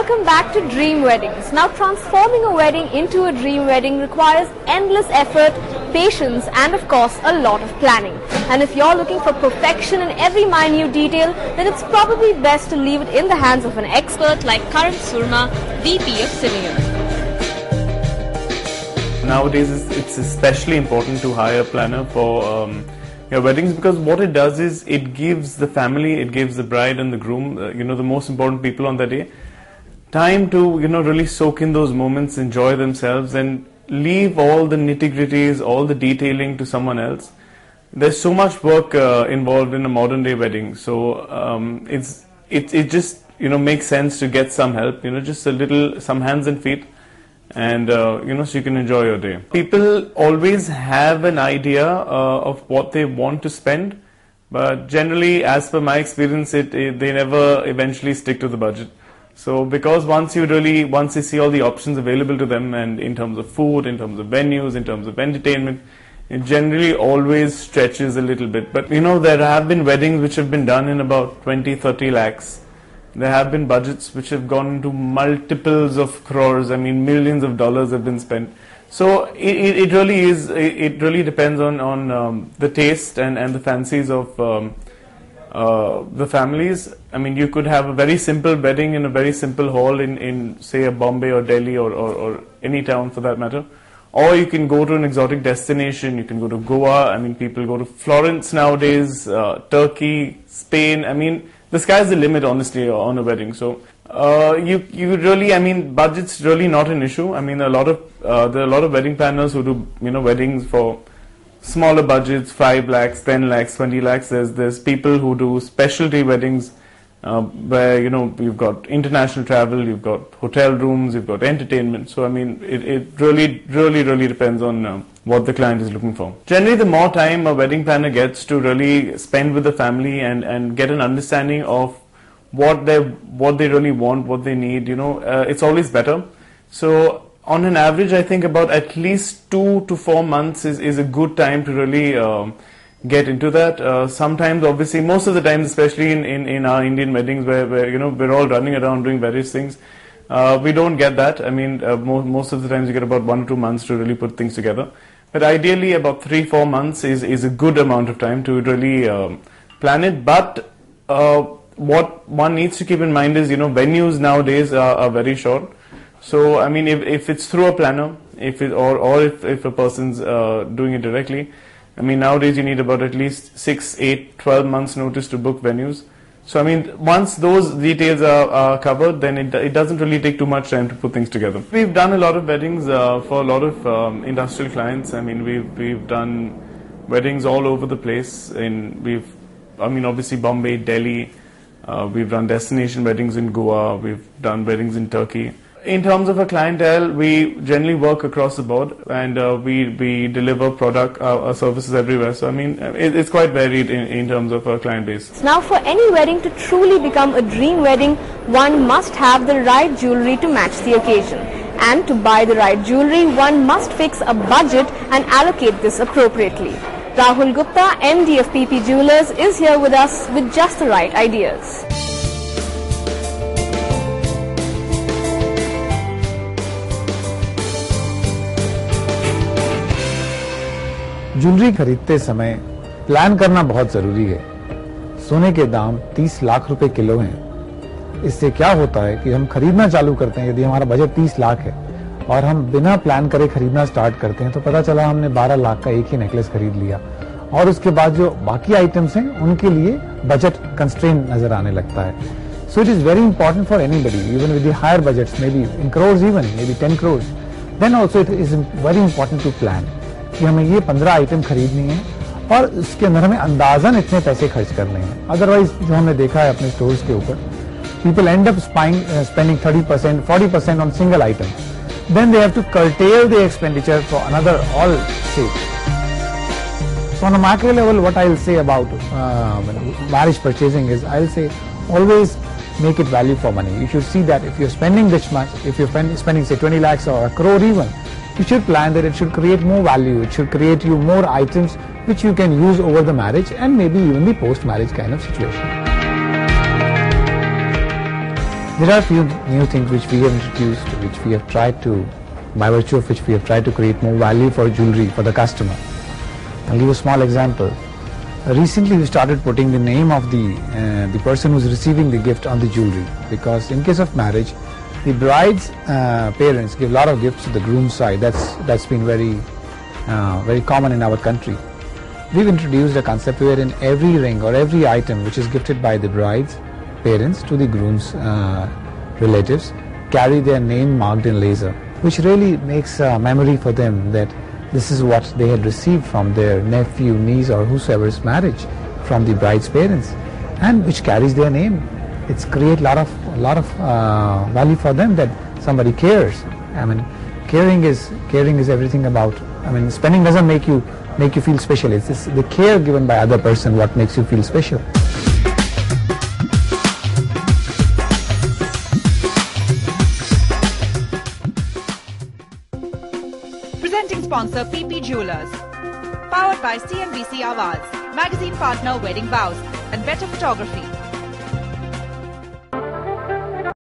Welcome back to Dream Weddings. Now, transforming a wedding into a dream wedding requires endless effort, patience and of course a lot of planning. And if you're looking for perfection in every minute detail, then it's probably best to leave it in the hands of an expert like Karan Soorma, VP of Cineyug. Nowadays it's especially important to hire a planner for your weddings, because what it does is it gives the family, it gives the bride and the groom, the most important people on that day, time to really soak in those moments, enjoy themselves and leave all the nitty-gritties, all the detailing to someone else. There's so much work involved in a modern day wedding, so it just makes sense to get some help, just some hands and feet, and so you can enjoy your day. People always have an idea of what they want to spend, but generally, as per my experience, they never eventually stick to the budget. So because once they see all the options available to them, and in terms of food, in terms of venues, in terms of entertainment, it generally always stretches a little bit. But there have been weddings which have been done in about 20-30 lakhs. There have been budgets which have gone into multiples of crores. I mean, millions of dollars have been spent. So it really is. It really depends on the taste and the fancies of the families. I mean, you could have a very simple wedding in a very simple hall in say a Bombay or Delhi or any town for that matter. Or you can go to an exotic destination. You can go to Goa. I mean, people go to Florence nowadays, Turkey, Spain. I mean, the sky's the limit, honestly, on a wedding. So you really, I mean, budget's really not an issue. I mean, there are a lot of wedding planners who do weddings for smaller budgets, 5 lakhs, 10 lakhs, 20 lakhs. There's people who do specialty weddings where you've got international travel, you've got hotel rooms, you've got entertainment. So I mean, it really depends on what the client is looking for. Generally, the more time a wedding planner gets to really spend with the family and get an understanding of what they really want, what they need, it's always better. So on an average, I think about at least 2 to 4 months is a good time to really get into that. Sometimes, obviously, most of the times, especially in our Indian weddings where we're all running around doing various things, we don't get that. I mean, most of the times you get about 1 or 2 months to really put things together. But ideally, about 3-4 months is a good amount of time to really plan it. But what one needs to keep in mind is, venues nowadays are very short. So, I mean, if it's through a planner, if a person's doing it directly, I mean, nowadays you need about at least 6, 8, 12 months notice to book venues. So, I mean, once those details are covered, then it doesn't really take too much time to put things together. We've done a lot of weddings for a lot of industrial clients. I mean, we've done weddings all over the place. Obviously Bombay, Delhi. We've done destination weddings in Goa. We've done weddings in Turkey. In terms of a clientele, we generally work across the board, and we deliver our services everywhere. So I mean, it's quite varied in terms of our client base. Now, for any wedding to truly become a dream wedding, one must have the right jewelry to match the occasion. And to buy the right jewelry, one must fix a budget and allocate this appropriately. Rahul Gupta, MD of PP Jewelers, is here with us with just the right ideas. Jewellery खरीदते समय plan करना बहुत जरूरी है। सोने के दाम 30 लाख रुपए किलो हैं। इससे क्या होता है कि हम खरीदना चालू करते हैं, यदि हमारा बजट 30 लाख है और हम बिना प्लान करे खरीदना स्टार्ट करते हैं तो पता चला हमने 12 लाख का एक ही नेकलेस खरीद लिया और उसके बाद जो बाकी आइटम्स हैं उनके लिए बजट कंस्ट्रेंट नजर आने लगता है। So it is very important for anybody, even with the higher budgets, maybe in crores, even maybe 10 crores, then also it is very important to plan कि हमें ये 15 आइटम खरीदनी है और उसके अंदर हमें अंदाजन इतने पैसे खर्च करने हैं। अदरवाइज जो हमने देखा है अपने स्टोर्स के ऊपर, people end up spending 30%, 40% on single item. Then they have to curtail the expenditure for another all sales. So on a macro level, what I'll say about marriage purchasing is, I'll say always make it value for money. You should see that if you're spending this much, if you're spending say 20 lakhs or a crore even, you should plan that it should create more value. It should create you more items which you can use over the marriage and maybe even the post-marriage kind of situation. There are a few new things which we have introduced, which we have tried to, by virtue of which we have tried to create more value for jewelry for the customer. I'll give a small example. Recently we started putting the name of the person who's receiving the gift on the jewelry, because in case of marriage, the bride's parents give a lot of gifts to the groom's side. That's been very common in our country. We've introduced a concept wherein every ring or every item which is gifted by the bride's parents to the groom's relatives carry their name marked in laser, which really makes a memory for them that this is what they had received from their nephew, niece or whosoever's marriage from the bride's parents, and which carries their name. It's create a lot of value for them that somebody cares. I mean, caring is everything about. I mean, spending doesn't make you feel special. It's the care given by other person what makes you feel special. Presenting sponsor PP Jewelers. Powered by CNBC Awards, magazine partner Wedding Vows and Better Photography.